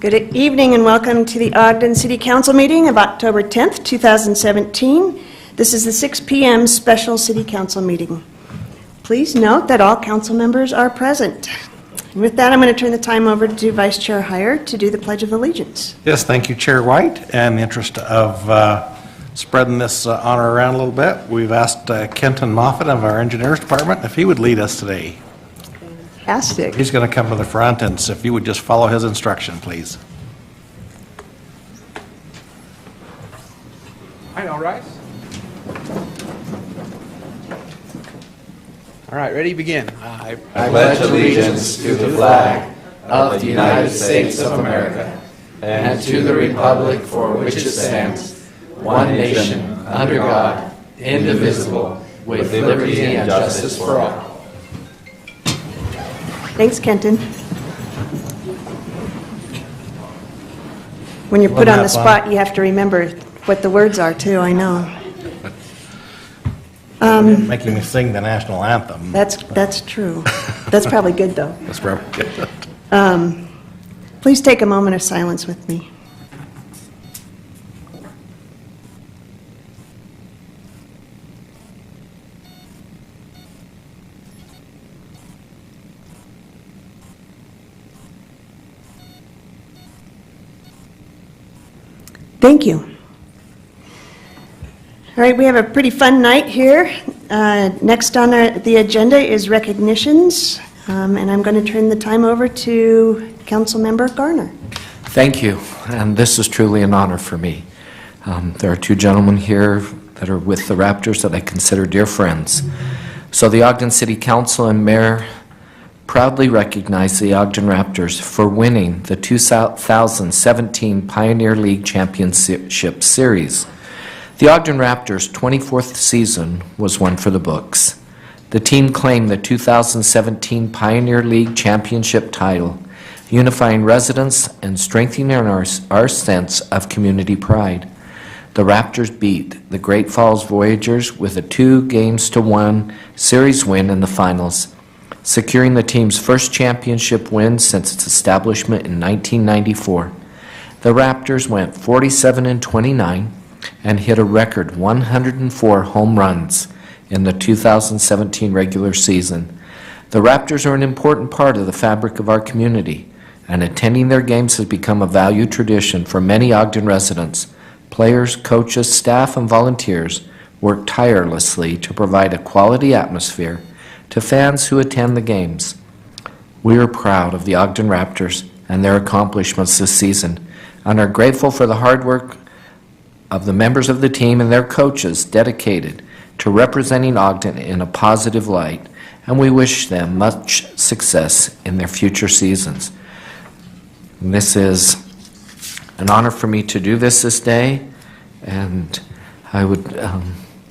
Good evening and welcome to the Ogden City Council meeting of October 10th, 2017. This is the 6 p.m. special City Council meeting. Please note that all council members are present. And with that, I'm going to turn the time over to Vice Chair Heyer to do the Pledge of Allegiance. Yes, thank you, Chair White. And in the interest of spreading this honor around a little bit, we've asked Kenton Moffitt of our Engineers Department if he would lead us today. Fantastic. He's going to come to the front, and so if you would just follow his instruction, please. All right, all right. All right, ready, begin. I pledge allegiance to the flag of the United States of America and to the republic for which it stands, one nation, under God, indivisible, with liberty and justice for all. Thanks, Kenton. When you're put on the spot, you have to remember what the words are, too, I know. Making me sing the national anthem. That's true. That's probably good, though. That's probably good. Please take a moment of silence with me. Thank you. All right, we have a pretty fun night here. Next on the agenda is recognitions, and I'm going to turn the time over to Councilmember Garner. Thank you, and this is truly an honor for me. There are two gentlemen here that are with the Raptors that I consider dear friends. So the Ogden City Council and Mayor proudly recognize the Ogden Raptors for winning the 2017 Pioneer League Championship Series. The Ogden Raptors' 24th season was one for the books. The team claimed the 2017 Pioneer League Championship title, unifying residents and strengthening our sense of community pride. The Raptors beat the Great Falls Voyagers with a 2-1 series win in the finals, securing the team's first championship win since its establishment in 1994. The Raptors went 47-29 and hit a record 104 home runs in the 2017 regular season. The Raptors are an important part of the fabric of our community, and attending their games has become a valued tradition for many Ogden residents. Players, coaches, staff, and volunteers work tirelessly to provide a quality atmosphere to fans who attend the games. We are proud of the Ogden Raptors and their accomplishments this season, and are grateful for the hard work of the members of the team and their coaches dedicated to representing Ogden in a positive light, and we wish them much success in their future seasons. And this is an honor for me to do this day, and I would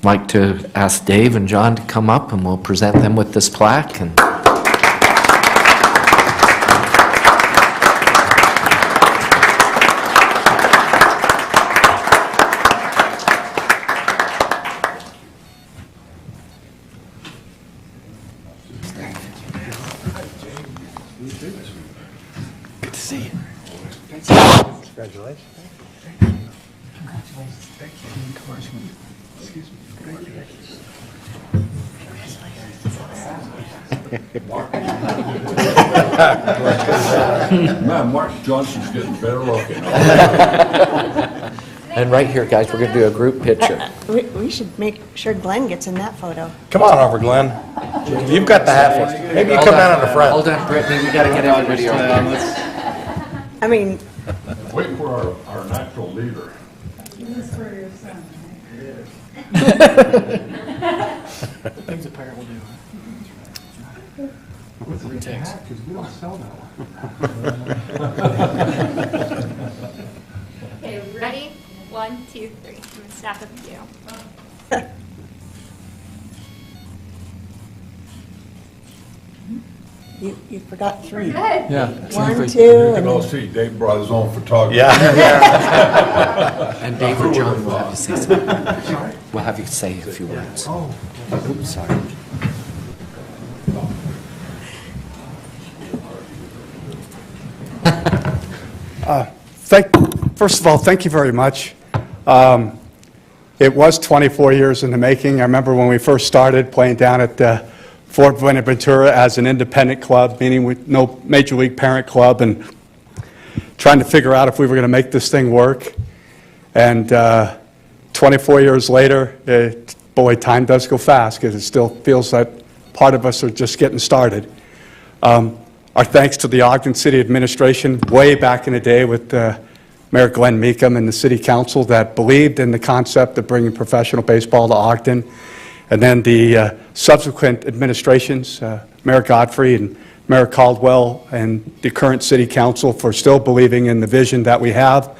like to ask Dave and John to come up, and we'll present them with this plaque. And Good to see you. Congratulations. Thank you. Excuse me. Man, Mark Johnson's getting better looking. and right here, guys, we're going to do a group picture. We should make sure Glenn gets in that photo. Come on over, Glenn. You've got the hat for us. Maybe you come down in the front. Hold on, Brittany, we got to get everybody over there. I mean, Waiting for our natural leader. This is for your son, Things a parent will do. With the retakes. Because we don't sell that one. Okay, ready? 1, 2, 3. I'm gonna snap a video. you forgot 3. Good. Yeah. 1, 2, You and can all see Dave brought his own photography. Yeah. And Dave or John will have you say something. We'll have you say a few words. Oops, sorry. First of all, thank you very much. It was 24 years in the making. I remember when we first started playing down at Fort Buenaventura as an independent club, meaning with no Major League parent club, and trying to figure out if we were going to make this thing work. And 24 years later, boy, time does go fast because it still feels like part of us are just getting started. Our thanks to the Ogden City Administration way back in the day with Mayor Glenn Meekum and the City Council that believed in the concept of bringing professional baseball to Ogden. And then the subsequent administrations, Mayor Godfrey and Mayor Caldwell and the current City Council for still believing in the vision that we have.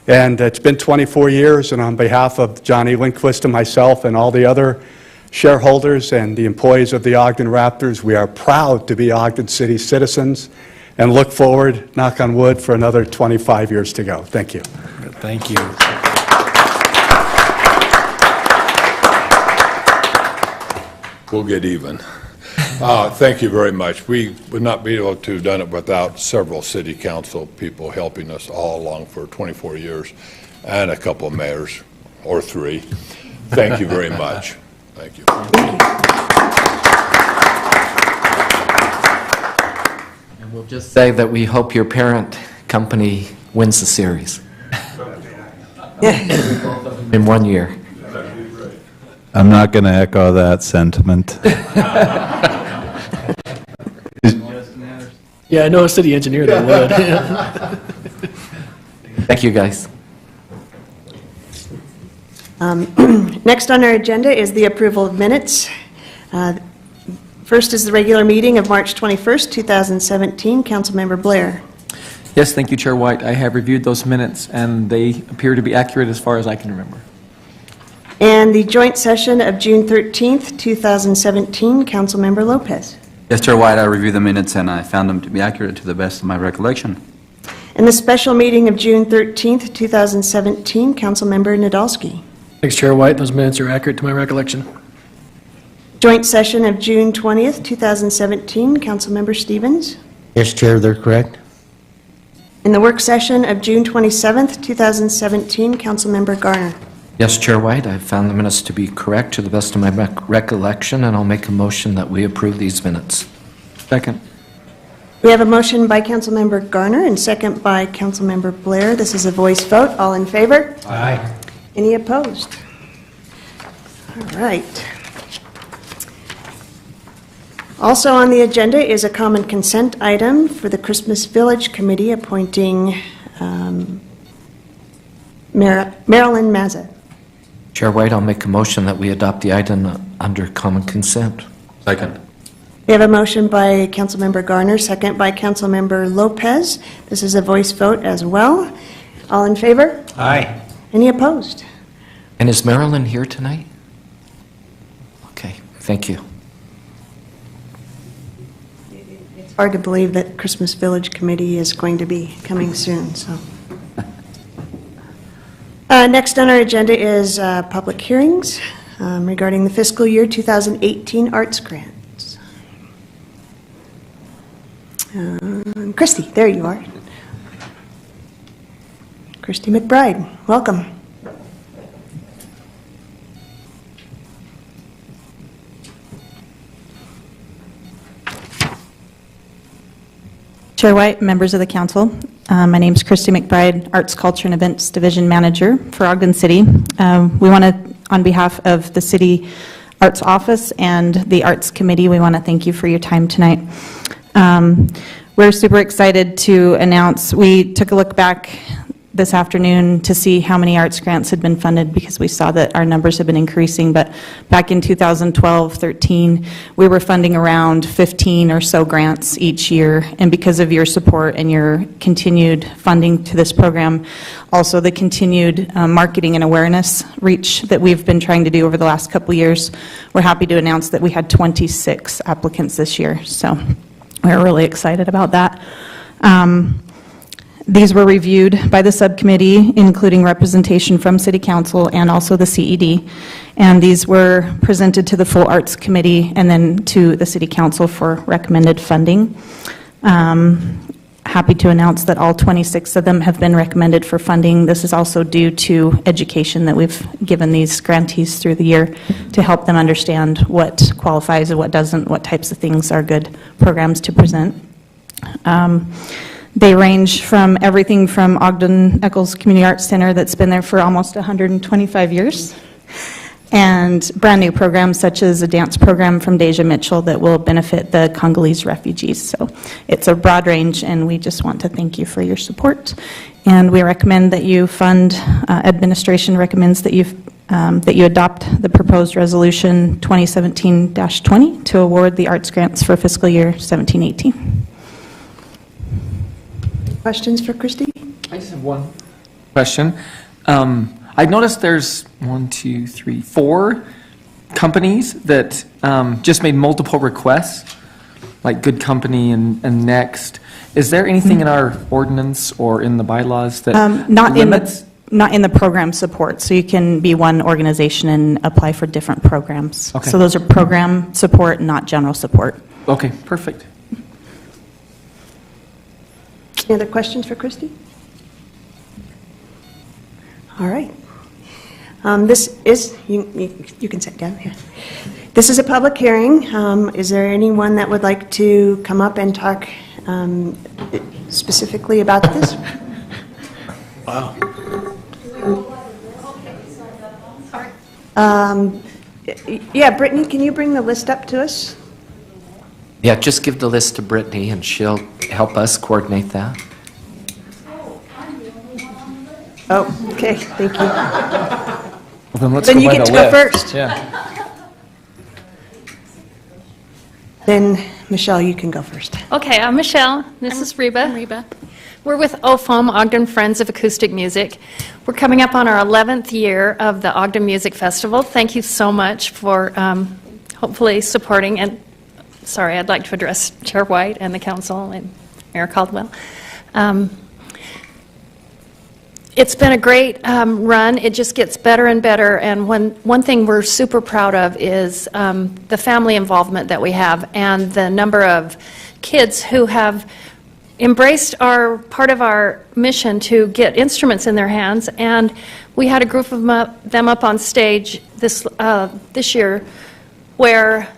And it's been 24 years, and on behalf of Johnny Lindquist and myself and all the other shareholders and the employees of the Ogden Raptors, we are proud to be Ogden City citizens and look forward, knock on wood, for another 25 years to go. Thank you. Thank you. We'll get even. Thank you very much. We would not be able to have done it without several city council people helping us all along for 24 years, and a couple of mayors, or 3. Thank you very much. Thank you. And we'll just say that we hope your parent company wins the series. In 1 year. I'm not going to echo that sentiment. Yeah, I know a city engineer that would. Thank you, guys. Next on our agenda is the approval of minutes. First is the regular meeting of March 21st, 2017. Councilmember Blair. Yes, thank you, Chair White. I have reviewed those minutes, and they appear to be accurate as far as I can remember. And the joint session of June 13th, 2017. Councilmember Lopez. Yes, Chair White, I reviewed the minutes and I found them to be accurate to the best of my recollection. And the special meeting of June 13th, 2017. Councilmember Nadolski. Thanks, Chair White. Those minutes are accurate to my recollection. Joint session of June 20th, 2017. Councilmember Stevens. Yes, Chair, they're correct. In the work session of June 27th, 2017. Councilmember Garner. Yes, Chair White, I found the minutes to be correct to the best of my recollection, and I'll make a motion that we approve these minutes. Second. We have a motion by Councilmember Garner and second by Councilmember Blair. This is a voice vote. All in favor? Aye. Any opposed? All right. Also on the agenda is a common consent item for the Christmas Village Committee appointing Marilyn Mazza. Chair White, I'll make a motion that we adopt the item under common consent. Second. We have a motion by Councilmember Garner, second by Councilmember Lopez. This is a voice vote as well. All in favor? Aye. Any opposed? And is Marilyn here tonight? Okay, thank you. It's hard to believe that Christmas Village Committee is going to be coming soon, so. Next on our agenda is public hearings regarding the fiscal year 2018 arts grants. Christy, there you are. Christy McBride, welcome. Chair White, members of the council, my name is Christy McBride, Arts, Culture, and Events Division Manager for Ogden City. We want to, on behalf of the City Arts Office and the Arts Committee, we want to thank you for your time tonight. We're super excited to announce, we took a look back this afternoon to see how many arts grants had been funded because we saw that our numbers have been increasing, but back in 2012-13, we were funding around 15 or so grants each year, and because of your support and your continued funding to this program, also the continued marketing and awareness reach that we've been trying to do over the last couple years, we're happy to announce that we had 26 applicants this year, so we're really excited about that. These were reviewed by the subcommittee, including representation from City Council and also the CED, and these were presented to the full Arts Committee and then to the City Council for recommended funding. happy to announce that all 26 of them have been recommended for funding. This is also due to education that we've given these grantees through the year to help them understand what qualifies and what doesn't, what types of things are good programs to present. They range from everything from Ogden Eccles Community Arts Center that's been there for almost 125 years, and brand new programs such as a dance program from Deja Mitchell that will benefit the Congolese refugees. So it's a broad range, and we just want to thank you for your support. And we recommend that you fund, administration recommends that you adopt the proposed resolution 2017-20 to award the arts grants for fiscal year 17-18. Questions for Christy? I just have one question. I noticed there's 4 companies that just made multiple requests, like Good Company and Next. Is there anything in our ordinance or in the bylaws that limits? Not in the program support, so you can be one organization and apply for different programs. Okay. So those are program support, not general support. Okay, perfect. Any other questions for Christy? All right. This is, you can sit down here. This is a public hearing. Is there anyone that would like to come up and talk specifically about this? Wow. Yeah, Brittany, can you bring the list up to us? Yeah, just give the list to Brittany, and she'll help us coordinate that. Oh, okay, thank you. Well, then let's Then go you by get the to go list. first. Yeah. Then, Michelle, you can go first. Okay, I'm Michelle. This is Reba. I'm Reba. We're with OFOM, Ogden Friends of Acoustic Music. We're coming up on our 11th year of the Ogden Music Festival. Thank you so much for hopefully supporting, and sorry, I'd like to address Chair White and the council and Mayor Caldwell. It's been a great run. It just gets better and better, and one thing we're super proud of is the family involvement that we have and the number of kids who have embraced our part of our mission to get instruments in their hands. And we had a group of them up on stage this year where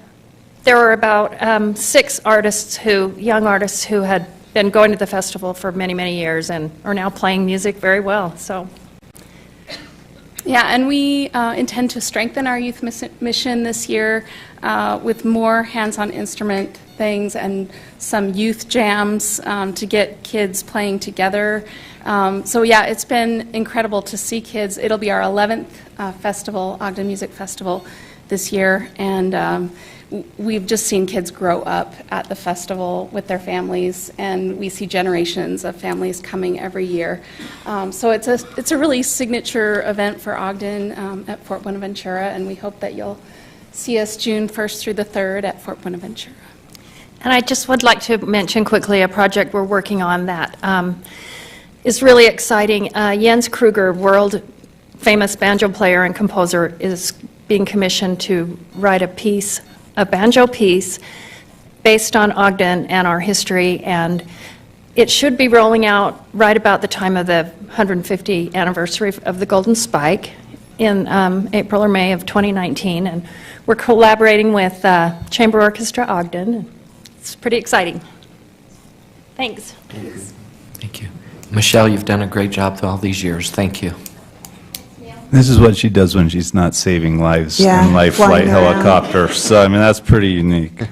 there were about 6 young artists who had been going to the festival for many, many years and are now playing music very well. So, Yeah, and we intend to strengthen our youth mission this year with more hands-on instrument things and some youth jams to get kids playing together. So yeah, it's been incredible to see kids. It'll be our 11th festival, Ogden Music Festival this year, and we've just seen kids grow up at the festival with their families, and we see generations of families coming every year. So it's a really signature event for Ogden at Fort Buenaventura, and we hope that you'll see us June 1st through the 3rd at Fort Buenaventura. and I just would like to mention quickly a project we're working on that is really exciting. Jens Kruger, world famous banjo player and composer, is being commissioned to write a banjo piece based on Ogden and our history, and it should be rolling out right about the time of the 150th anniversary of the Golden Spike in April or May of 2019, and we're collaborating with Chamber Orchestra Ogden. It's pretty exciting. Thanks. Thank you. Michelle, you've done a great job through all these years. Thank you. This is what she does when she's not saving lives Yeah, in life flying flight around. helicopter. So, I mean, that's pretty unique.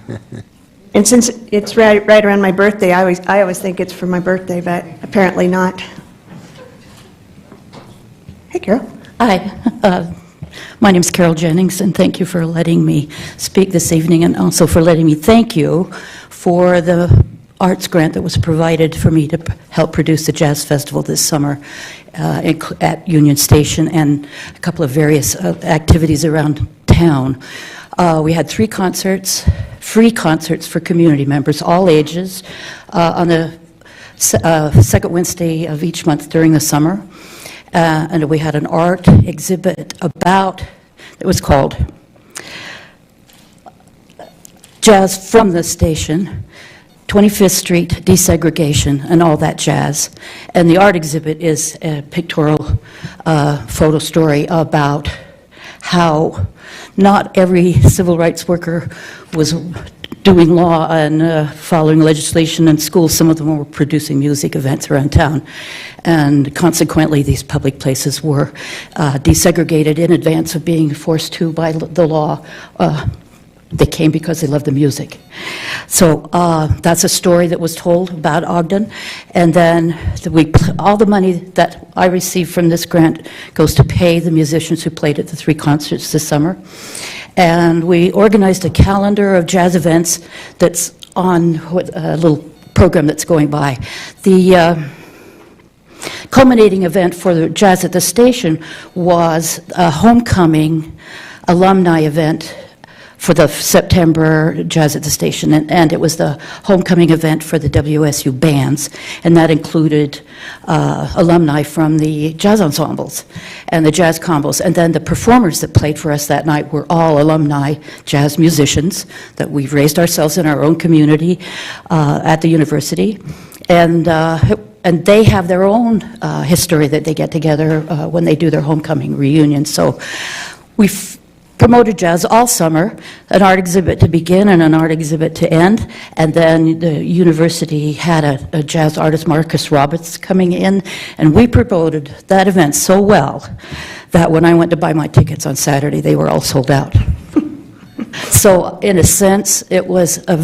And since it's right around my birthday, I always think it's for my birthday, but apparently not. Hey, Carol. Hi, my name is Carol Jennings, and thank you for letting me speak this evening, and also for letting me thank you for the arts grant that was provided for me to help produce the Jazz Festival this summer at Union Station and a couple of various activities around town. We had 3 concerts, free concerts for community members, all ages, on the second Wednesday of each month during the summer. And we had an art exhibit it was called Jazz from the Station, 25th Street, desegregation, and all that jazz. And the art exhibit is a pictorial photo story about how not every civil rights worker was doing law and following legislation in schools. Some of them were producing music events around town. And consequently, these public places were desegregated in advance of being forced to by the law. They came because they loved the music. So that's a story that was told about Ogden. And then all the money that I received from this grant goes to pay the musicians who played at the 3 concerts this summer. And we organized a calendar of jazz events that's on a little program that's going by. The culminating event for the Jazz at the Station was a homecoming alumni event for the September Jazz at the Station, and it was the homecoming event for the WSU bands, and that included alumni from the jazz ensembles and the jazz combos, and then the performers that played for us that night were all alumni jazz musicians that we've raised ourselves in our own community at the university, and they have their own history that they get together when they do their homecoming reunion. So we've promoted jazz all summer, an art exhibit to begin and an art exhibit to end, and then the university had a jazz artist, Marcus Roberts, coming in, and we promoted that event so well that when I went to buy my tickets on Saturday, they were all sold out. So in a sense, it was a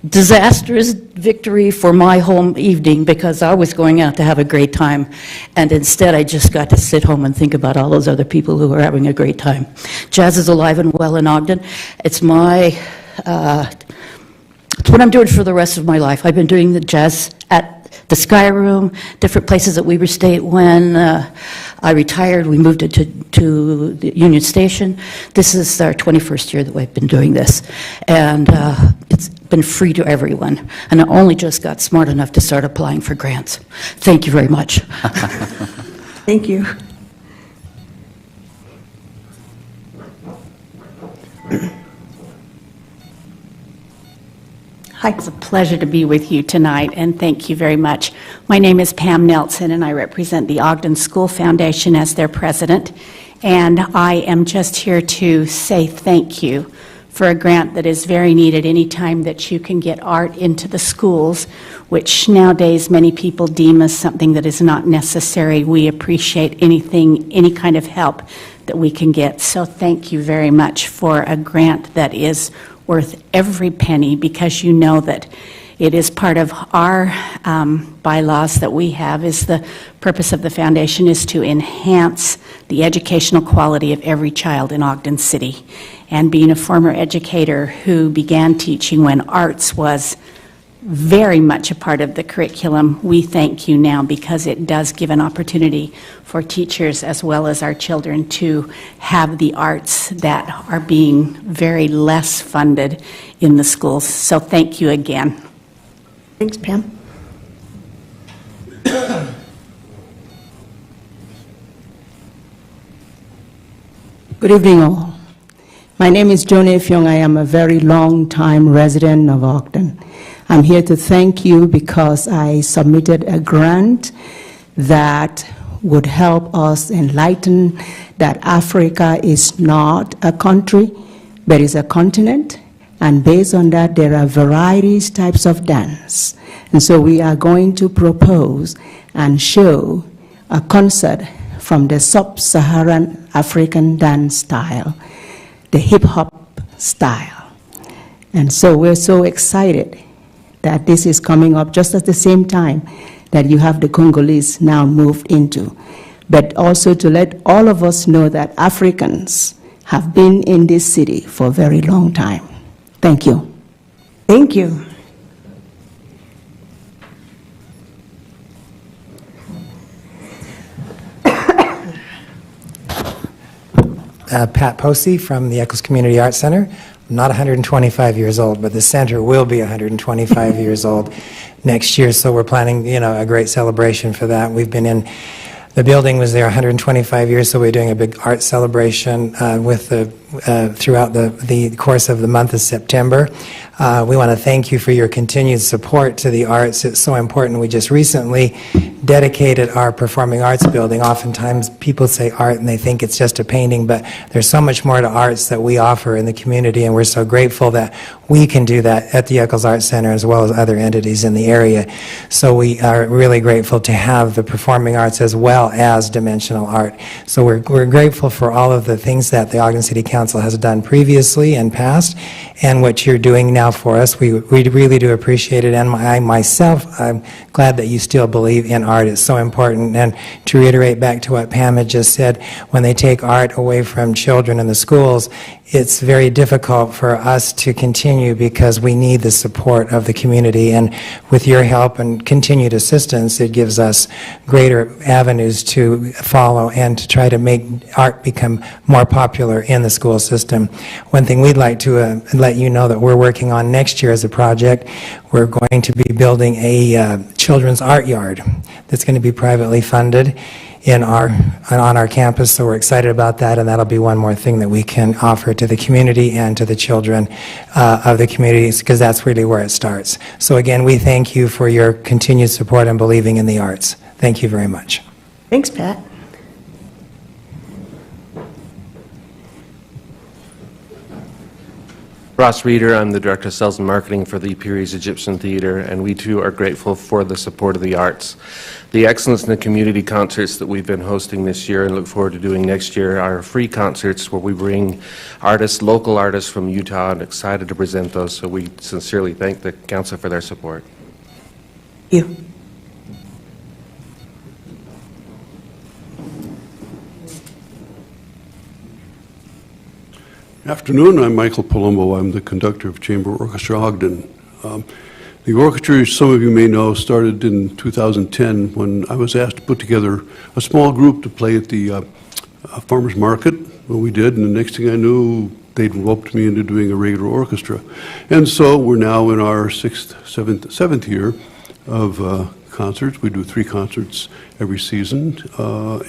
disastrous victory for my home evening because I was going out to have a great time, and instead I just got to sit home and think about all those other people who were having a great time. Jazz is alive and well in Ogden. It's my, it's what I'm doing for the rest of my life. I've been doing the jazz at the Sky Room, different places that Weber State. When I retired, we moved it to the Union Station. This is our 21st year that we've been doing this, and it's been free to everyone. And I only just got smart enough to start applying for grants. Thank you very much. Thank you. Hi. It's a pleasure to be with you tonight, and thank you very much. My name is Pam Nelson, and I represent the Ogden School Foundation as their president, and I am just here to say thank you for a grant that is very needed anytime that you can get art into the schools, which nowadays many people deem as something that is not necessary. We appreciate anything, any kind of help that we can get. So thank you very much for a grant that is worth every penny, because you know that it is part of our bylaws that we have. Is the purpose of the foundation is to enhance the educational quality of every child in Ogden City. And being a former educator who began teaching when arts was very much a part of the curriculum, we thank you now, because it does give an opportunity for teachers as well as our children to have the arts that are being very less funded in the schools. So thank you again. Thanks, Pam. Good evening, all. My name is Joni Fyong. I am a very long-time resident of Ogden. I'm here to thank you because I submitted a grant that would help us enlighten that Africa is not a country, but is a continent. And based on that, there are varieties, types of dance. And so we are going to propose and show a concert from the sub-Saharan African dance style, the hip-hop style. And so we're so excited that this is coming up just at the same time that you have the Congolese now moved into. But also to let all of us know that Africans have been in this city for a very long time. Thank you. Thank you. Pat Posey from the Eccles Community Arts Center. I'm not 125 years old, but the center will be 125 years old next year, so we're planning, a great celebration for that. We've been in, the building was there 125 years, so we're doing a big art celebration with throughout the course of the month of September. We want to thank you for your continued support to the arts. It's so important. We just recently dedicated our performing arts building. Oftentimes people say art and they think it's just a painting, but there's so much more to arts that we offer in the community, and we're so grateful that we can do that at the Eccles Arts Center as well as other entities in the area. So we are really grateful to have the performing arts as well as dimensional art. So we're grateful for all of the things that the Ogden City Council has done previously and past, and what you're doing now for us. We really do appreciate it, and I'm glad that you still believe in art. It's so important. And to reiterate back to what Pam had just said, when they take art away from children in the schools, it's very difficult for us to continue because we need the support of the community, and with your help and continued assistance, it gives us greater avenues to follow and to try to make art become more popular in the school system. One thing we'd like to let you know that we're working on next year as a project, we're going to be building a children's art yard that's going to be privately funded on our campus, so we're excited about that, and that'll be one more thing that we can offer to the community and to the children of the communities, because that's really where it starts. So again, we thank you for your continued support and believing in the arts. Thank you very much. Thanks, Pat. Ross Reeder, I'm the Director of Sales and Marketing for the Piri's Egyptian Theater, and we too are grateful for the support of the arts. The excellence in the community concerts that we've been hosting this year and look forward to doing next year are free concerts where we bring artists, local artists from Utah, and excited to present those, so we sincerely thank the Council for their support. Thank you. Afternoon, I'm Michael Palumbo. I'm the conductor of Chamber Orchestra Ogden. The orchestra, as some of you may know, started in 2010 when I was asked to put together a small group to play at the farmers market. Well, we did, and the next thing I knew, they'd roped me into doing a regular orchestra. And so we're now in our seventh year of concerts. We do 3 concerts every season,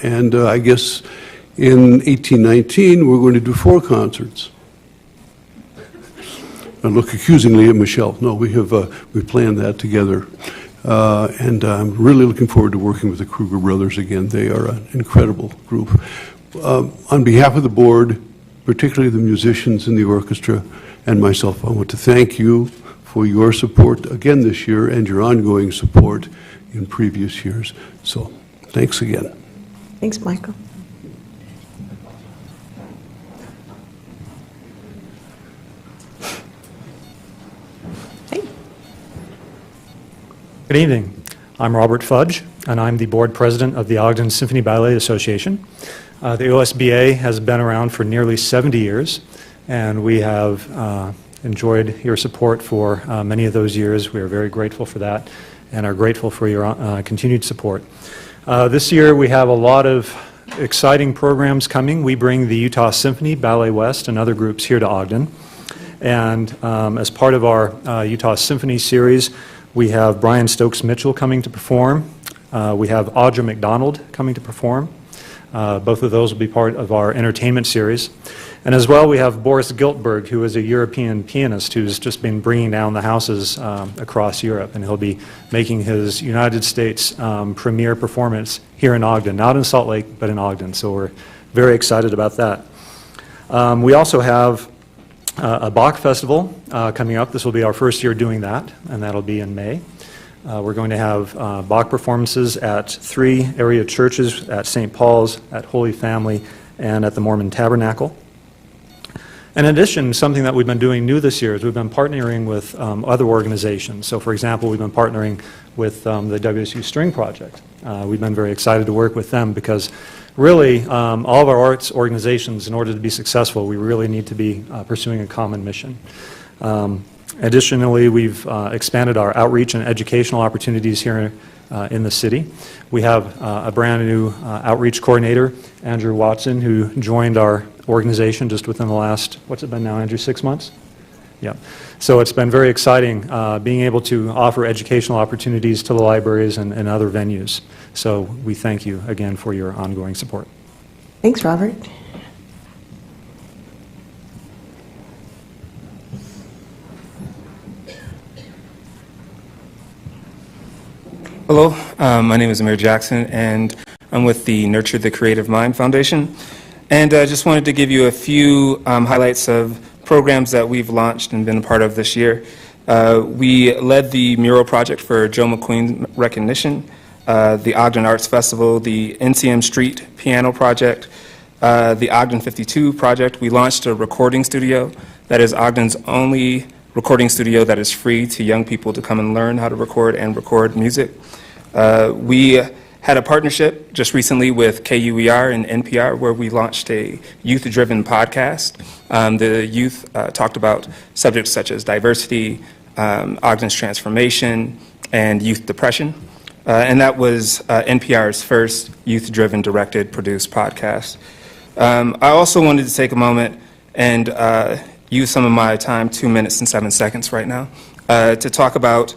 and I guess in 1819, we're going to do 4 concerts. I look accusingly at Michelle. No, we planned that together. And I'm really looking forward to working with the Kruger brothers again. They are an incredible group. On behalf of the board, particularly the musicians in the orchestra and myself, I want to thank you for your support again this year and your ongoing support in previous years. So, thanks again. Thanks, Michael. Good evening. I'm Robert Fudge, and I'm the board president of the Ogden Symphony Ballet Association. The OSBA has been around for nearly 70 years, and we have enjoyed your support for many of those years. We are very grateful for that and are grateful for your continued support. This year we have a lot of exciting programs coming. We bring the Utah Symphony, Ballet West, and other groups here to Ogden. And as part of our Utah Symphony series, we have Brian Stokes Mitchell coming to perform. We have Audra McDonald coming to perform. Both of those will be part of our entertainment series. And as well, we have Boris Giltberg, who is a European pianist who's just been bringing down the houses across Europe, and he'll be making his United States premiere performance here in Ogden, not in Salt Lake, but in Ogden. So we're very excited about that. We also have a Bach Festival coming up. This will be our first year doing that, and that'll be in May. We're going to have Bach performances at 3 area churches, at St. Paul's, at Holy Family, and at the Mormon Tabernacle. In addition, something that we've been doing new this year is we've been partnering with other organizations. So for example, we've been partnering with the WSU String Project. We've been very excited to work with them because really, all of our arts organizations, in order to be successful, we really need to be pursuing a common mission. Additionally, we've expanded our outreach and educational opportunities here in the city. We have a brand new outreach coordinator, Andrew Watson, who joined our organization just within the last, what's it been now, Andrew, 6 months? Yeah. So it's been very exciting being able to offer educational opportunities to the libraries and other venues. So we thank you again for your ongoing support. Thanks, Robert. Hello, my name is Amir Jackson, and I'm with the Nurture the Creative Mind Foundation. And I just wanted to give you a few highlights of programs that we've launched and been a part of this year. We led the mural project for Joe McQueen recognition, the Ogden Arts Festival, the NCM Street Piano Project, the Ogden 52 project. We launched a recording studio that is Ogden's only recording studio that is free to young people to come and learn how to record and record music. We had a partnership just recently with KUER and NPR where we launched a youth-driven podcast. The youth talked about subjects such as diversity, Ogden's transformation, and youth depression. And that was NPR's first youth-driven, directed, produced podcast. I also wanted to take a moment and use some of my time, 2 minutes and 7 seconds right now, to talk about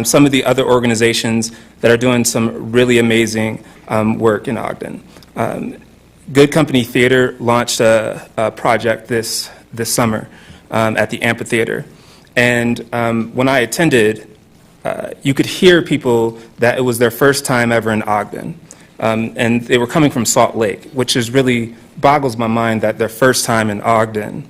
some of the other organizations that are doing some really amazing work in Ogden. Good Company Theater launched a project this summer at the amphitheater. And when I attended, you could hear people that it was their first time ever in Ogden. And they were coming from Salt Lake, which is really boggles my mind that their first time in Ogden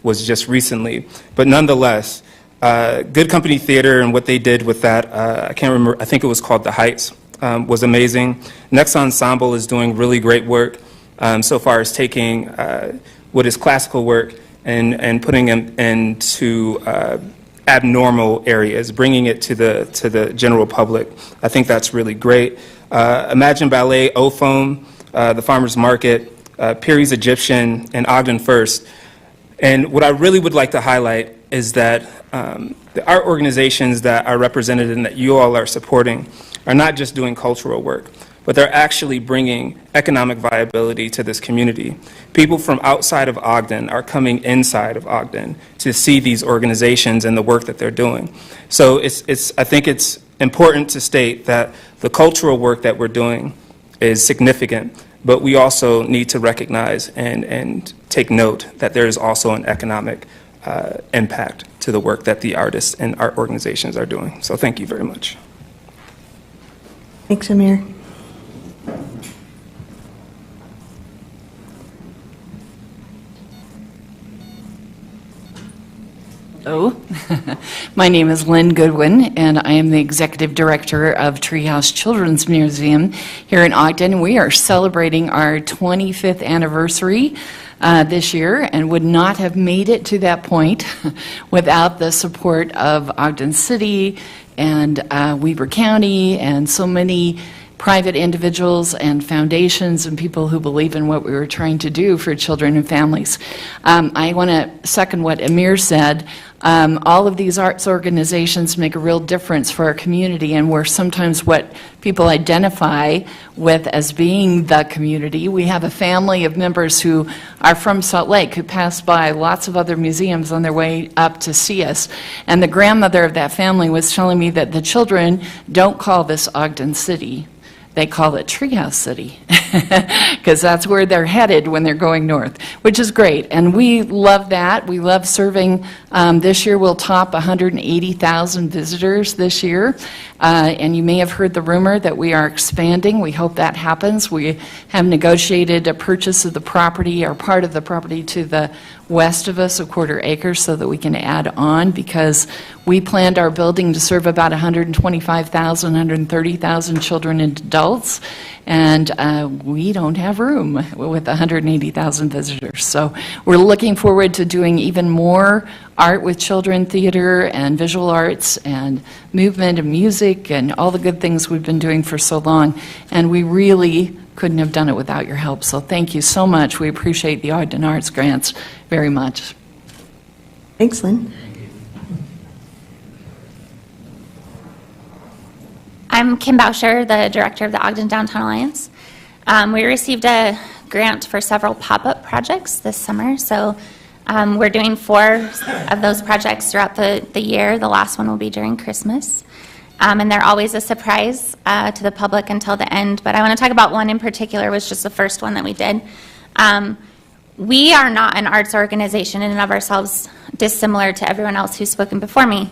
was just recently. But nonetheless, Good Company Theater and what they did with that, I can't remember, I think it was called The Heights, was amazing. Next Ensemble is doing really great work so far as taking what is classical work and putting them into abnormal areas, bringing it to the general public. I think that's really great. Imagine Ballet, OFOM, the Farmers Market, Peary's Egyptian, and Ogden First. And what I really would like to highlight is that the art organizations that are represented and that you all are supporting are not just doing cultural work, but they're actually bringing economic viability to this community. People from outside of Ogden are coming inside of Ogden to see these organizations and the work that they're doing. So I think it's important to state that the cultural work that we're doing is significant, but we also need to recognize and take note that there is also an economic impact to the work that the artists and art organizations are doing. So thank you very much. Thanks, Amir. Hello, my name is Lynn Goodwin, and I am the Executive Director of Treehouse Children's Museum here in Ogden. We are celebrating our 25th anniversary this year and would not have made it to that point without the support of Ogden City and Weber County and so many private individuals and foundations and people who believe in what we were trying to do for children and families. I want to second what Amir said. All of these arts organizations make a real difference for our community, and we're sometimes what people identify with as being the community. We have a family of members who are from Salt Lake who pass by lots of other museums on their way up to see us. And the grandmother of that family was telling me that the children don't call this Ogden City. They call it Treehouse City because that's where they're headed when they're going north, which is great. And we love that. We love serving. This year we'll top 180,000 visitors this year. And you may have heard the rumor that we are expanding. We hope that happens. We have negotiated a purchase of the property or part of the property to the west of us, a quarter acre, so that we can add on, because we planned our building to serve about 125,000, 130,000 children and adults, and we don't have room with 180,000 visitors. So we're looking forward to doing even more art with children, theater and visual arts and movement and music and all the good things we've been doing for so long, and we really couldn't have done it without your help. So thank you so much. We appreciate the Ogden Arts grants very much. Thanks, Lynn. I'm Kim Bauscher, the director of the Ogden Downtown Alliance. We received a grant for several pop-up projects this summer, so we're doing 4 of those projects throughout the year. The last one will be during Christmas. And they're always a surprise to the public until the end. But I want to talk about one in particular. It was just the first one that we did. We are not an arts organization in and of ourselves, dissimilar to everyone else who's spoken before me.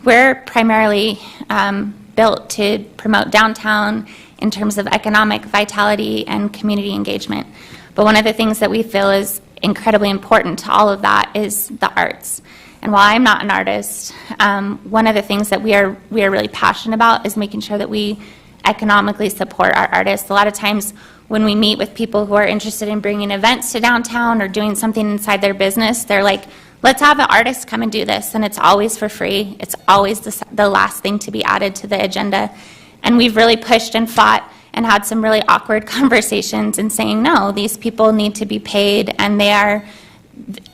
We're primarily built to promote downtown in terms of economic vitality and community engagement. But one of the things that we feel is incredibly important to all of that is the arts. And while I'm not an artist, one of the things that we are really passionate about is making sure that we economically support our artists. A lot of times when we meet with people who are interested in bringing events to downtown or doing something inside their business, they're like, let's have an artist come and do this, and it's always for free. It's always the last thing to be added to the agenda. And we've really pushed and fought and had some really awkward conversations and saying, no, these people need to be paid, and they are,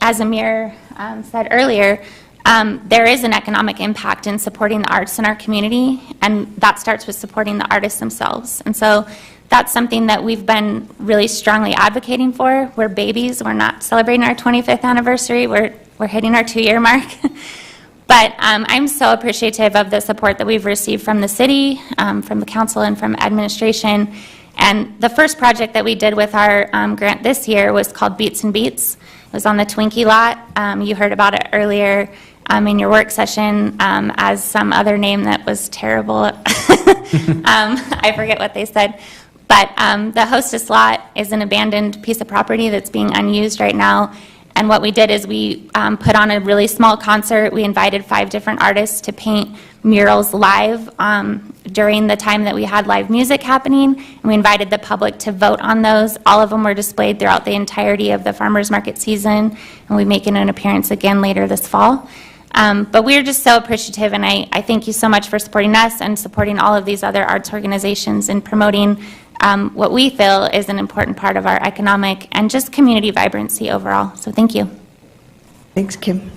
as Amir said earlier, there is an economic impact in supporting the arts in our community, and that starts with supporting the artists themselves. And so that's something that we've been really strongly advocating for. We're babies. We're not celebrating our 25th anniversary. We're hitting our 2-year mark. But I'm so appreciative of the support that we've received from the city, from the council, and from administration. And the first project that we did with our grant this year was called Beats and Beats. It was on the Twinkie lot. You heard about it earlier in your work session as some other name that was terrible. I forget what they said. But the Hostess lot is an abandoned piece of property that's being unused right now. And what we did is we put on a really small concert. We invited 5 different artists to paint murals live during the time that we had live music happening. And we invited the public to vote on those. All of them were displayed throughout the entirety of the farmers market season. And we're making an appearance again later this fall. But we're just so appreciative, and I thank you so much for supporting us and supporting all of these other arts organizations in promoting what we feel is an important part of our economic and just community vibrancy overall. So thank you. Thanks, Kim.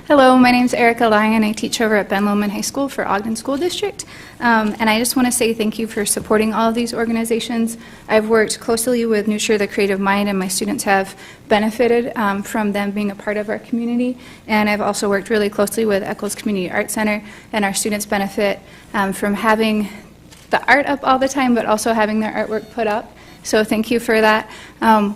Hello, my name is Erica Lyon. I teach over at Ben Lomond High School for Ogden School District. And I just want to say thank you for supporting all of these organizations. I've worked closely with Nurture the Creative Mind, and my students have benefited from them being a part of our community. And I've also worked really closely with Eccles Community Arts Center, and our students benefit from having the art up all the time, but also having their artwork put up. So thank you for that.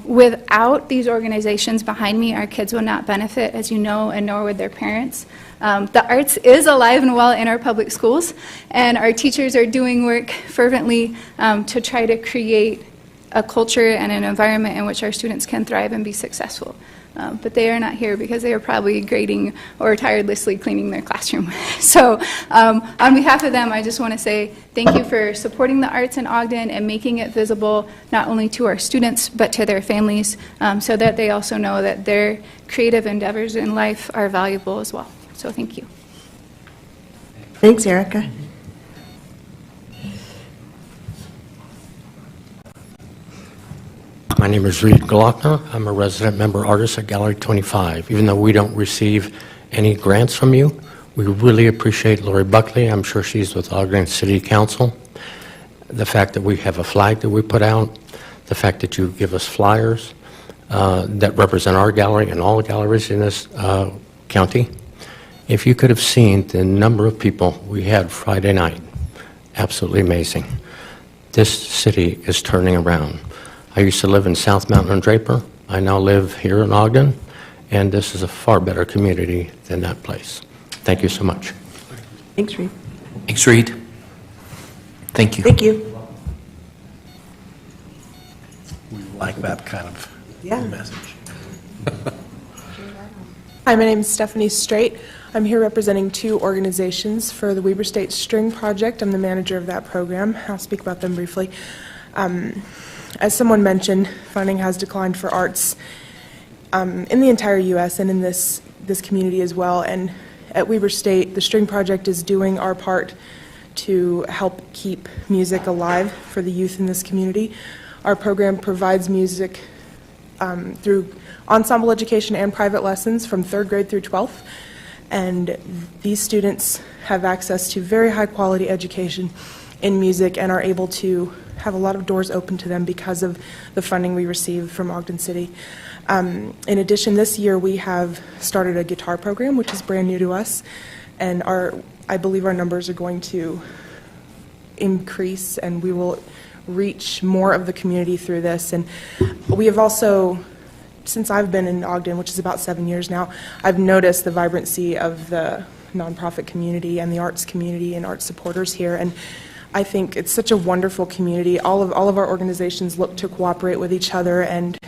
Without these organizations behind me, our kids would not benefit, as you know, and nor would their parents. The arts is alive and well in our public schools, and our teachers are doing work fervently to try to create a culture and an environment in which our students can thrive and be successful. But they are not here because they are probably grading or tirelessly cleaning their classroom. So on behalf of them, I just want to say thank you for supporting the arts in Ogden and making it visible not only to our students but to their families, so that they also know that their creative endeavors in life are valuable as well. So thank you. Thanks, Erica. My name is Reed Glockner. I'm a resident member artist at Gallery 25. Even though we don't receive any grants from you, we really appreciate Lori Buckley. I'm sure she's with Ogden City Council. The fact that we have a flag that we put out, the fact that you give us flyers that represent our gallery and all galleries in this county. If you could have seen the number of people we had Friday night, absolutely amazing. This city is turning around. I used to live in South Mountain and Draper. I now live here in Ogden, and this is a far better community than that place. Thank you so much. Thanks, Reed. Thanks, Reed. Thank you. Thank you. We like that kind of message. Hi, my name is Stephanie Straight. I'm here representing 2 organizations for the Weber State String Project. I'm the manager of that program. I'll speak about them briefly. As someone mentioned, funding has declined for arts in the entire U.S. and in this community as well. And at Weber State, the String Project is doing our part to help keep music alive for the youth in this community. Our program provides music through ensemble education and private lessons from 3rd grade through 12th. And these students have access to very high quality education in music and are able to have a lot of doors open to them because of the funding we receive from Ogden City. In addition, this year we have started a guitar program, which is brand new to us, and I believe our numbers are going to increase, and we will reach more of the community through this. And we have also since I've been in Ogden, which is about 7 years now, I've noticed the vibrancy of the nonprofit community and the arts community and arts supporters here. And I think it's such a wonderful community. All of our organizations look to cooperate with each other and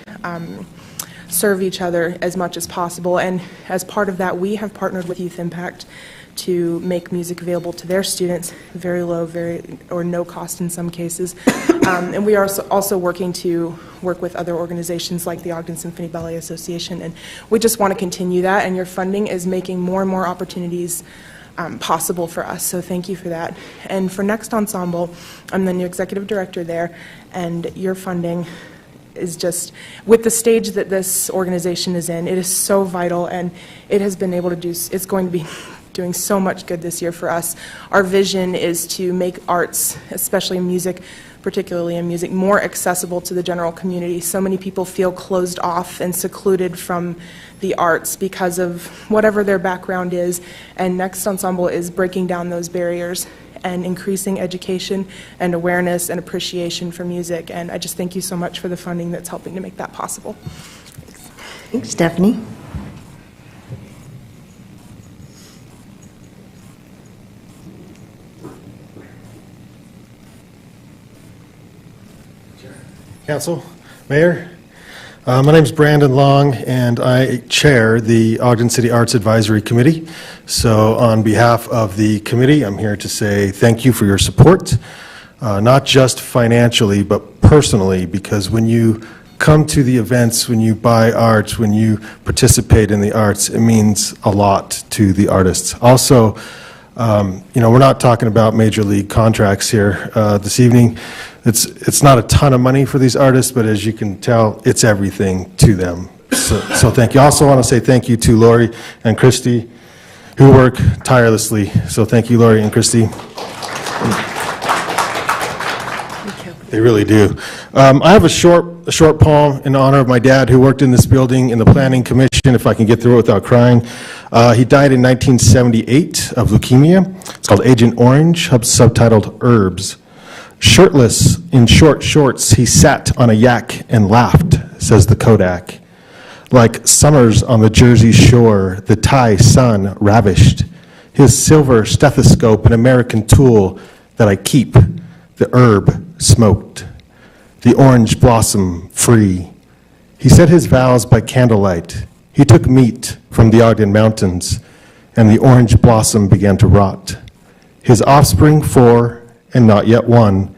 serve each other as much as possible. And as part of that, we have partnered with Youth Impact to make music available to their students, very low, or no cost in some cases. And we are also working to work with other organizations like the Ogden Symphony Ballet Association, and we just want to continue that, and your funding is making more and more opportunities possible for us, so thank you for that. And for Next Ensemble, I'm the new executive director there, and your funding is just, with the stage that this organization is in, it is so vital, and it has been able to do, it's going to be doing so much good this year for us. Our vision is to make arts, especially music, particularly in music, more accessible to the general community. So many people feel closed off and secluded from the arts because of whatever their background is, and Next Ensemble is breaking down those barriers and increasing education and awareness and appreciation for music, and I just thank you so much for the funding that's helping to make that possible. Thanks, Stephanie. Council, Mayor, my name is Brandon Long, and I chair the Ogden City Arts Advisory Committee. So on behalf of the committee, I'm here to say thank you for your support, not just financially, but personally, because when you come to the events, when you buy art, when you participate in the arts, it means a lot to the artists. Also, we're not talking about major league contracts here this evening. It's not a ton of money for these artists, but as you can tell, it's everything to them. So thank you. I also want to say thank you to Lori and Christy, who work tirelessly. So thank you, Lori and Christy. They really do. I have a short poem in honor of my dad, who worked in this building in the Planning Commission, if I can get through it without crying. He died in 1978 of leukemia. It's called Agent Orange, subtitled Herbs. Shirtless, in short shorts, he sat on a yak and laughed, says the Kodak. Like summers on the Jersey shore, the Thai sun ravished. His silver stethoscope, an American tool that I keep, the herb smoked, the orange blossom free. He said his vows by candlelight. He took meat from the Ogden Mountains, and the orange blossom began to rot. His offspring 4, and not yet 1.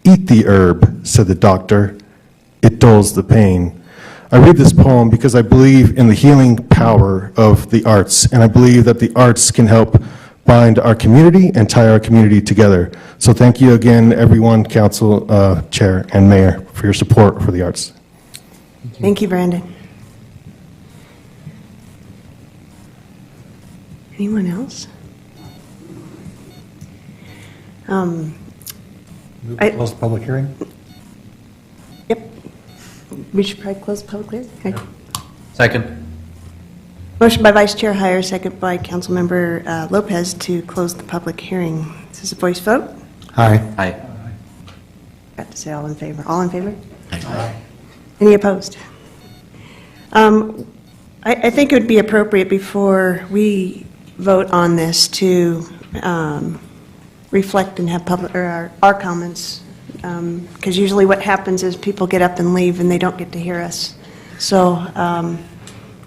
Eat the herb, said the doctor. It dulls the pain. I read this poem because I believe in the healing power of the arts, and I believe that the arts can help bind our community and tie our community together. So thank you again, everyone, Council, Chair, and Mayor, for your support for the arts. Thank you, Brandon. Anyone else? Close the public hearing? Yep. We should probably close the public hearing. Okay. Second. Motion by Vice Chair Heyer, second by Councilmember Lopez to close the public hearing. Is this a voice vote? Aye. Aye. Got to say all in favor. All in favor? Aye. Any opposed? I think it would be appropriate before we vote on this to reflect and have our comments, because usually what happens is people get up and leave and they don't get to hear us. So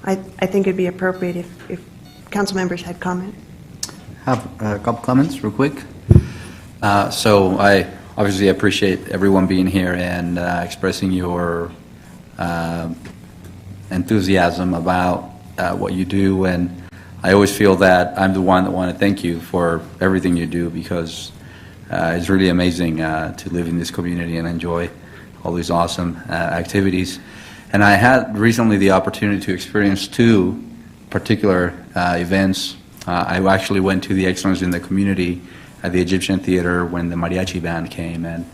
I think it'd be appropriate if council members had comment. Have a couple comments real quick. So I obviously appreciate everyone being here and expressing your enthusiasm about what you do, and I always feel that I'm the one that want to thank you for everything you do, because it's really amazing to live in this community and enjoy all these awesome activities. And I had recently the opportunity to experience 2 particular events. I actually went to the Excellence in the Community at the Egyptian Theater when the mariachi band came, and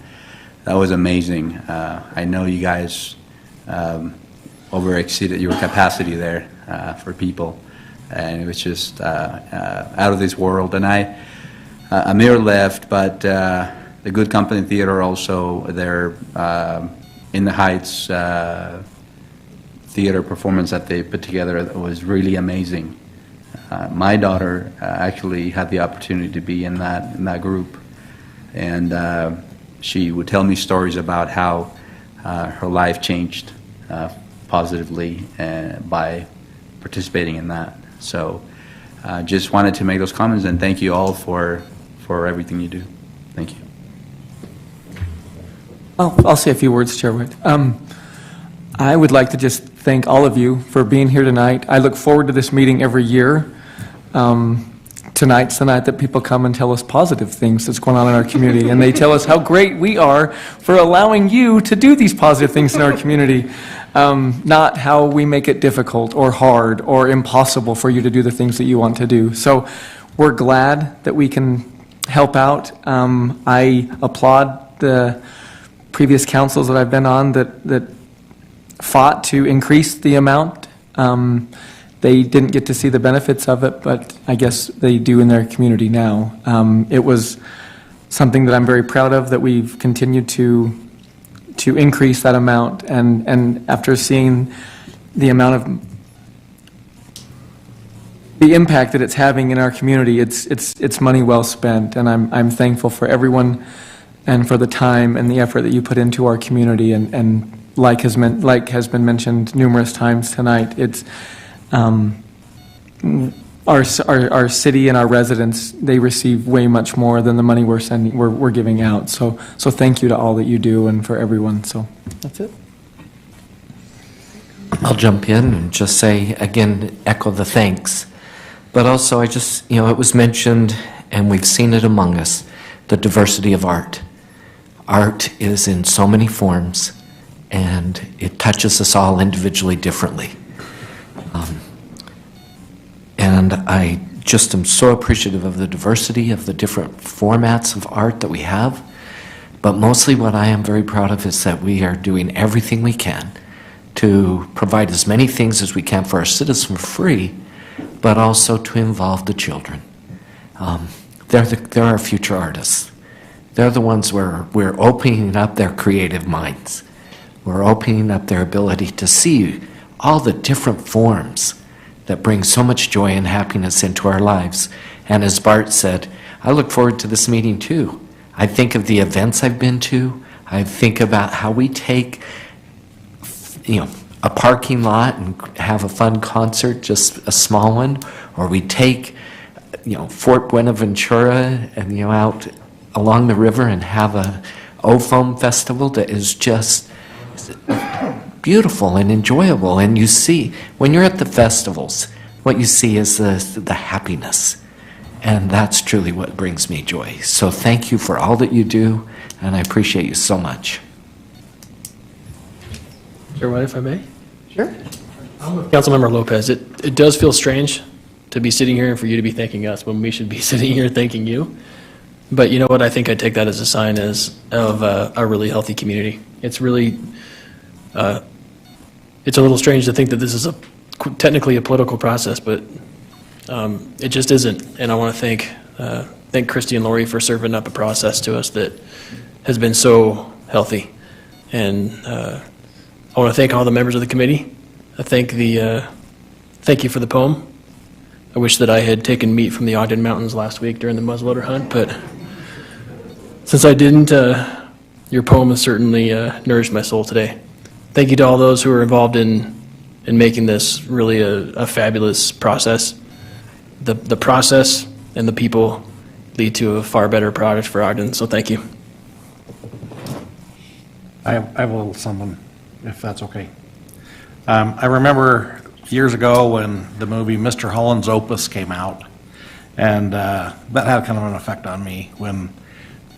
that was amazing. I know you guys over-exceeded your capacity there for people, and it was just out of this world. And Amir left, but the Good Company Theater also, they're in the Heights theater performance that they put together that was really amazing. My daughter actually had the opportunity to be in that group, and she would tell me stories about how her life changed positively by participating in that. So just wanted to make those comments, and thank you all for everything you do. Thank you. I'll say a few words, Chair White. I would like to just thank all of you for being here tonight. I look forward to this meeting every year. Tonight's the night that people come and tell us positive things that's going on in our community, and they tell us how great we are for allowing you to do these positive things in our community, not how we make it difficult or hard or impossible for you to do the things that you want to do. So we're glad that we can help out. I applaud the previous councils that I've been on that fought to increase the amount. They didn't get to see the benefits of it, but I guess they do in their community now. It was something that I'm very proud of, that we've continued to increase that amount, and after seeing the amount of the impact that it's having in our community, it's money well spent, and I'm thankful for everyone and for the time and the effort that you put into our community, and like has been mentioned numerous times tonight, it's our city and our residents, they receive way much more than the money we're giving out. So thank you to all that you do and for everyone. So that's it. I'll jump in and just say, again, echo the thanks. But also, I just, it was mentioned, and we've seen it among us, the diversity of art. Art is in so many forms, and it touches us all individually differently. And I just am so appreciative of the diversity of the different formats of art that we have. But mostly what I am very proud of is that we are doing everything we can to provide as many things as we can for our citizens for free, but also to involve the children. They're our future artists. They're the ones where we're opening up their creative minds. We're opening up their ability to see all the different forms that bring so much joy and happiness into our lives. And as Bart said, I look forward to this meeting too. I think of the events I've been to. I think about how we take, a parking lot and have a fun concert, just a small one, or we take, Fort Buenaventura and, out along the river and have a O-Foam festival that is just beautiful and enjoyable. And you see, when you're at the festivals, what you see is the happiness. And that's truly what brings me joy. So thank you for all that you do, and I appreciate you so much. Chair White, if I may? Sure. Councilmember Lopez, it does feel strange to be sitting here and for you to be thanking us when we should be sitting here thanking you. But you know what? I think I take that as a sign of a really healthy community. It's really, it's a little strange to think that this is technically a political process, but it just isn't. And I want to thank Christy and Lori for serving up a process to us that has been so healthy. And I want to thank all the members of the committee. Thank you for the poem. I wish that I had taken meat from the Ogden Mountains last week during the muzzleloader hunt, but since I didn't, your poem has certainly nourished my soul today. Thank you to all those who are involved in making this really a fabulous process. The process and the people lead to a far better product for Ogden, so thank you. I have a little something, if that's okay. I remember years ago when the movie Mr. Holland's Opus came out, and that had kind of an effect on me when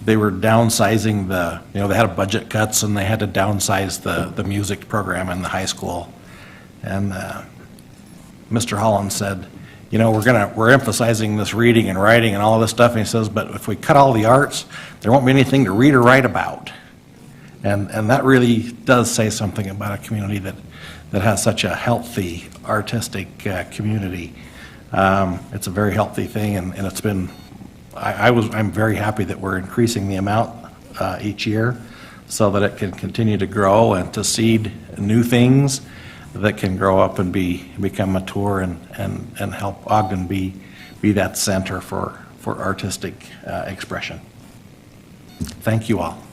they were downsizing they had budget cuts and they had to downsize the music program in the high school. And Mr. Holland said, we're emphasizing this reading and writing and all of this stuff, and he says, but if we cut all the arts, there won't be anything to read or write about. And that really does say something about a community that has such a healthy artistic community. It's a very healthy thing, and it's been, I'm very happy that we're increasing the amount each year so that it can continue to grow and to seed new things that can grow up and become mature and help Ogden be that center for artistic expression. Thank you all.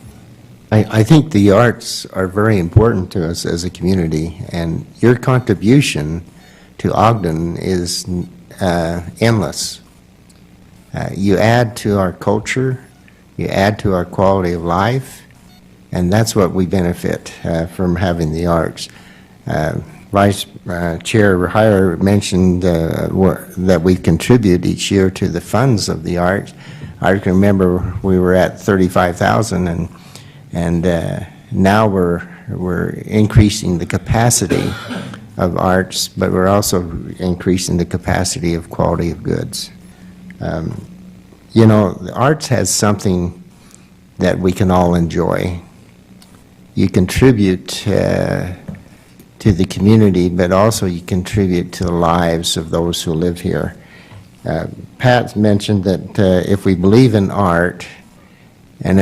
I think the arts are very important to us as a community, and your contribution to Ogden is endless. You add to our culture, you add to our quality of life, and that's what we benefit from having the arts. Vice Chair Heyer mentioned that we contribute each year to the funds of the arts. I can remember we were at 35,000, and now we're increasing the capacity of arts, but we're also increasing the capacity of quality of goods. You know, the arts has something that we can all enjoy. You contribute to the community, but also you contribute to the lives of those who live here. Pat mentioned that if we believe in art, and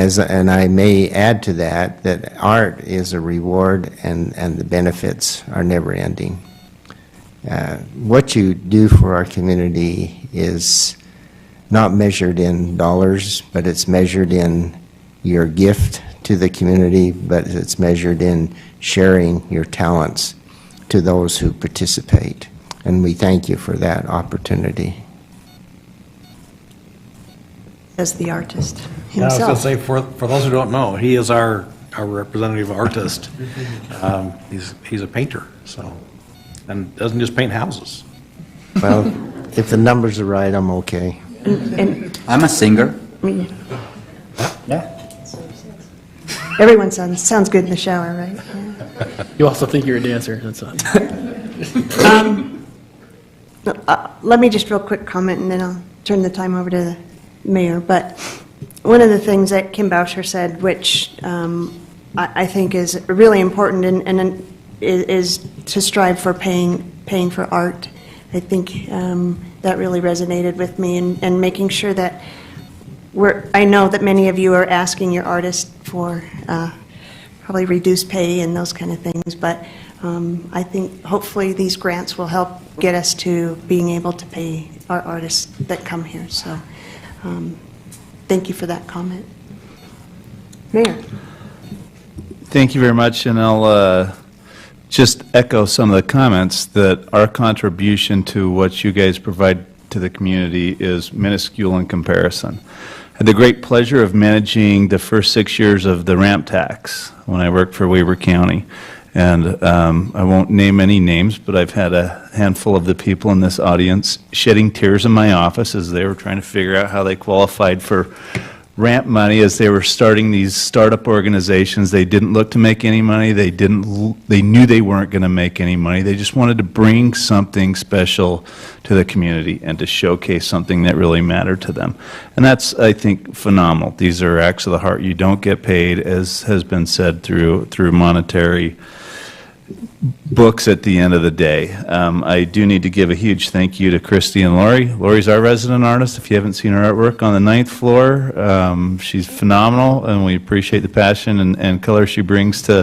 I may add to that, that art is a reward and the benefits are never ending. What you do for our community is not measured in dollars, but it's measured in your gift to the community, but it's measured in sharing your talents to those who participate. And we thank you for that opportunity. As the artist Yeah, I was himself. going to say, for those who don't know, he is our representative artist. He's a painter, so, and doesn't just paint houses. Well, if the numbers are right, I'm okay. And I'm a singer. Yeah. everyone sounds good in the shower, right? Yeah. You also think you're a dancer, that's all. Let me just real quick comment, and then I'll turn the time over to the mayor. But one of the things that Kim Bauscher said, which I think is really important, and is to strive for paying for art. I think that really resonated with me, and making sure that I know that many of you are asking your artists for probably reduced pay and those kind of things, but I think hopefully these grants will help get us to being able to pay our artists that come here. So thank you for that comment. Mayor. Thank you very much, and I'll just echo some of the comments that our contribution to what you guys provide to the community is minuscule in comparison. I had the great pleasure of managing the first 6 years of the ramp tax when I worked for Weber County. And I won't name any names, but I've had a handful of the people in this audience shedding tears in my office as they were trying to figure out how they qualified for ramp money as they were starting these startup organizations. They didn't look to make any money. They knew they weren't going to make any money. They just wanted to bring something special to the community and to showcase something that really mattered to them. And that's, I think, phenomenal. These are acts of the heart. You don't get paid, as has been said, through monetary books at the end of the day. I do need to give a huge thank you to Christy and Lori. Lori's our resident artist. If you haven't seen her artwork on the 9th floor, she's phenomenal, and we appreciate the passion and color she brings to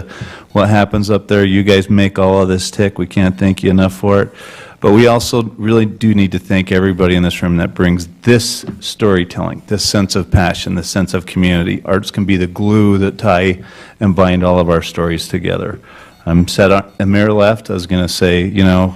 what happens up there. You guys make all of this tick. We can't thank you enough for it. But we also really do need to thank everybody in this room that brings this storytelling, this sense of passion, this sense of community. Arts can be the glue that tie and bind all of our stories together. I'm set on, and Mayor left, I was going to say, you know,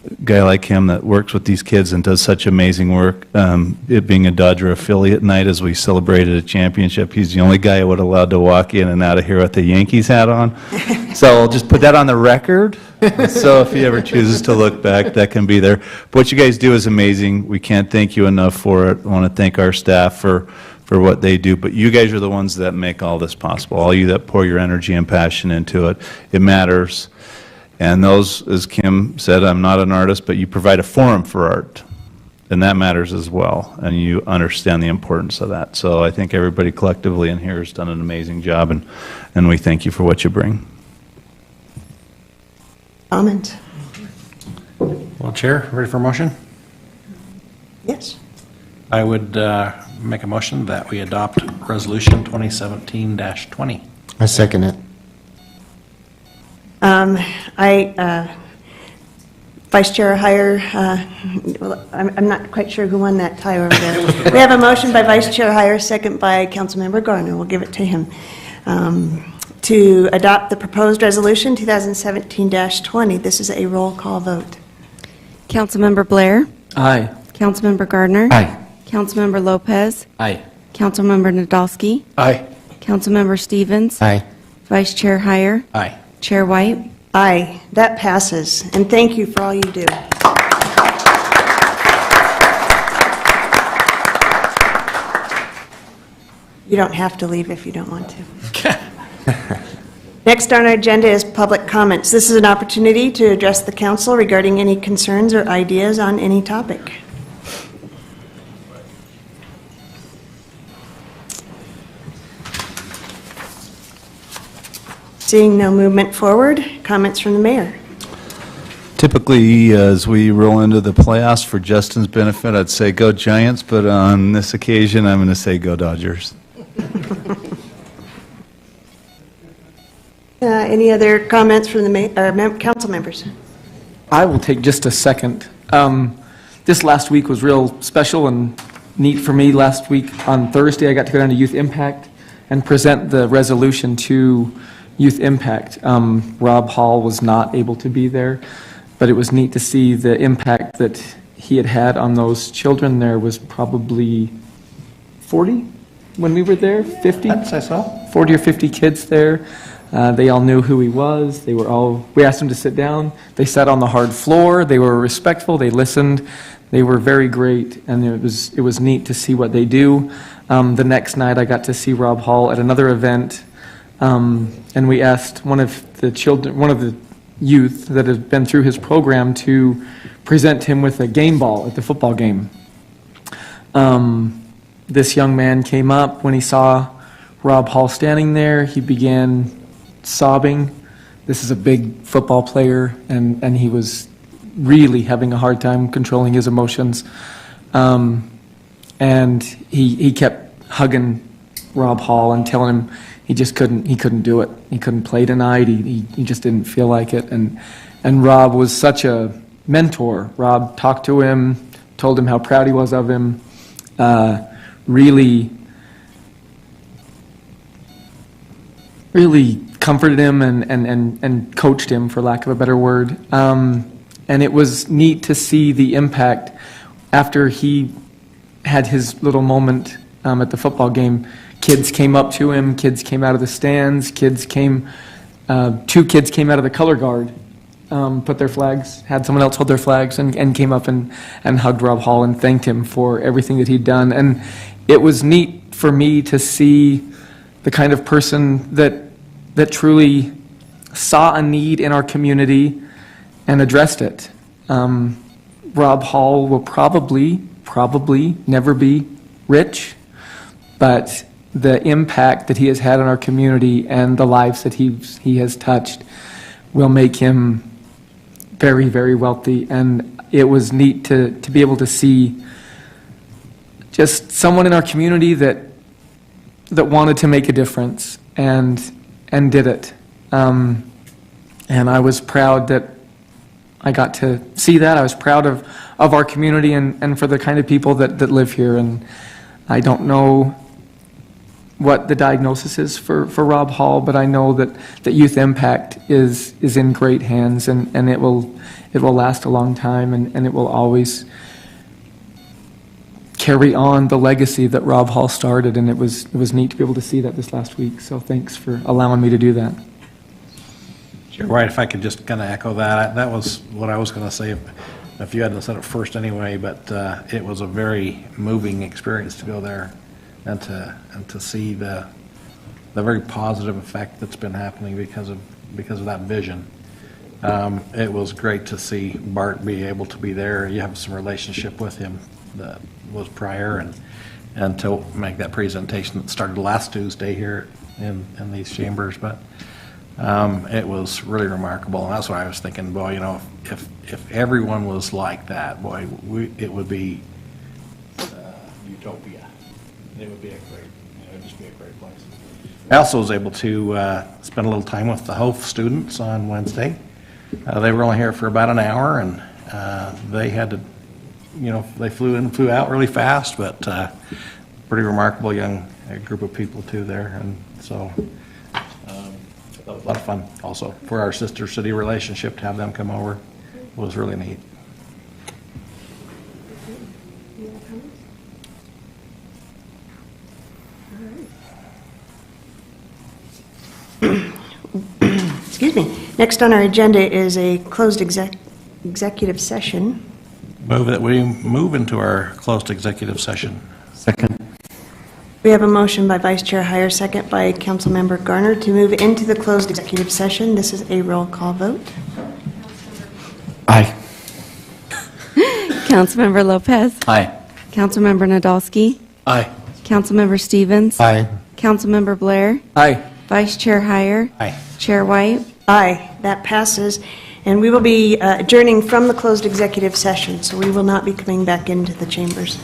a guy like him that works with these kids and does such amazing work, it being a Dodger affiliate night as we celebrated a championship, he's the only guy I would have allowed to walk in and out of here with the Yankees hat on. So I'll just put that on the record. So if he ever chooses to look back, that can be there. But what you guys do is amazing. We can't thank you enough for it. I want to thank our staff for what they do, but you guys are the ones that make all this possible. All you that pour your energy and passion into it, it matters. And those, as Kim said, I'm not an artist, but you provide a forum for art, and that matters as well, and you understand the importance of that. So I think everybody collectively in here has done an amazing job, and we thank you for what you bring. Comment? Well, Chair, ready for a motion? Yes. I would make a motion that we adopt Resolution 2017-20. I second it. I Vice Chair Heyer, well, I'm not quite sure who won that tie over there. We have a motion by Vice Chair Heyer, second by Councilmember Garner. We'll give it to him. To adopt the proposed resolution 2017-20. This is a roll call vote. Councilmember Blair? Aye. Councilmember Gardner? Aye. Councilmember Lopez? Aye. Councilmember Nadolski? Aye. Councilmember Stevens? Aye. Vice Chair Heyer? Aye. Chair White? Aye, that passes. And thank you for all you do. You don't have to leave if you don't want to. Next on our agenda is public comments. This is an opportunity to address the council regarding any concerns or ideas on any topic. Seeing no movement forward, comments from the mayor. Typically, as we roll into the playoffs, for Justin's benefit, I'd say go Giants, but on this occasion, I'm going to say go Dodgers. Any other comments from the council members? I will take just a second. This last week was real special and neat for me. Last week on Thursday, I got to go down to Youth Impact and present the resolution to Youth Impact. Rob Hall was not able to be there, but it was neat to see the impact that he had had on those children. There was probably 40 when we were there, 50? I'd say so. 40 or 50 kids there. They all knew who he was. We asked them to sit down. They sat on the hard floor. They were respectful. They listened. They were very great, and it was neat to see what they do. The next night, I got to see Rob Hall at another event, and we asked one of the youth that had been through his program to present him with a game ball at the football game. This young man came up when he saw Rob Hall standing there. He began sobbing. This is a big football player, and he was really having a hard time controlling his emotions. And he kept hugging Rob Hall and telling him he couldn't do it. He couldn't play tonight. He just didn't feel like it. And Rob was such a mentor. Rob talked to him, told him how proud he was of him, really comforted him and coached him, for lack of a better word. And it was neat to see the impact after he had his little moment at the football game. Kids came up to him, kids came out of the stands, two kids came out of the color guard, put their flags, had someone else hold their flags, and came up and hugged Rob Hall and thanked him for everything that he'd done. And it was neat for me to see the kind of person that truly saw a need in our community and addressed it. Rob Hall will probably never be rich, but the impact that he has had on our community and the lives that he has touched will make him very, very wealthy. And it was neat to be able to see just someone in our community that wanted to make a difference and did it. And I was proud that I got to see that. I was proud of our community and for the kind of people that live here. And I don't know what the diagnosis is for Rob Hall, but I know that Youth Impact is in great hands, and it will last a long time, and it will always carry on the legacy that Rob Hall started, and it was neat to be able to see that this last week. So thanks for allowing me to do that. You're right, if I could just kind of echo that. That was what I was going to say if you hadn't said it first anyway, but it was a very moving experience to go there and to see the very positive effect that's been happening because of that vision. It was great to see Bart be able to be there. You have some relationship with him that was prior, and to make that presentation that started last Tuesday here in these chambers, but it was really remarkable. And that's what I was thinking, boy, you know, if everyone was like that, boy, it would be utopia. It would be just be a great place. I also was able to spend a little time with the HOF students on Wednesday. They were only here for about an hour, They had to, they flew in and flew out really fast, but pretty remarkable young group of people too there. And so that was a lot of fun also for our sister city relationship to have them come over. It was really neat. Excuse me. Next on our agenda is a closed executive session. Move that we move into our closed executive session. Second. We have a motion by Vice Chair Heyer, second by Councilmember Garner to move into the closed executive session. This is a roll call vote. Aye. Councilmember Lopez. Aye. Councilmember Nadolski. Aye. Councilmember Stevens. Aye. Councilmember Blair. Aye. Vice Chair Heyer. Aye. Chair White. Aye, that passes. And we will be adjourning from the closed executive session, so we will not be coming back into the chambers.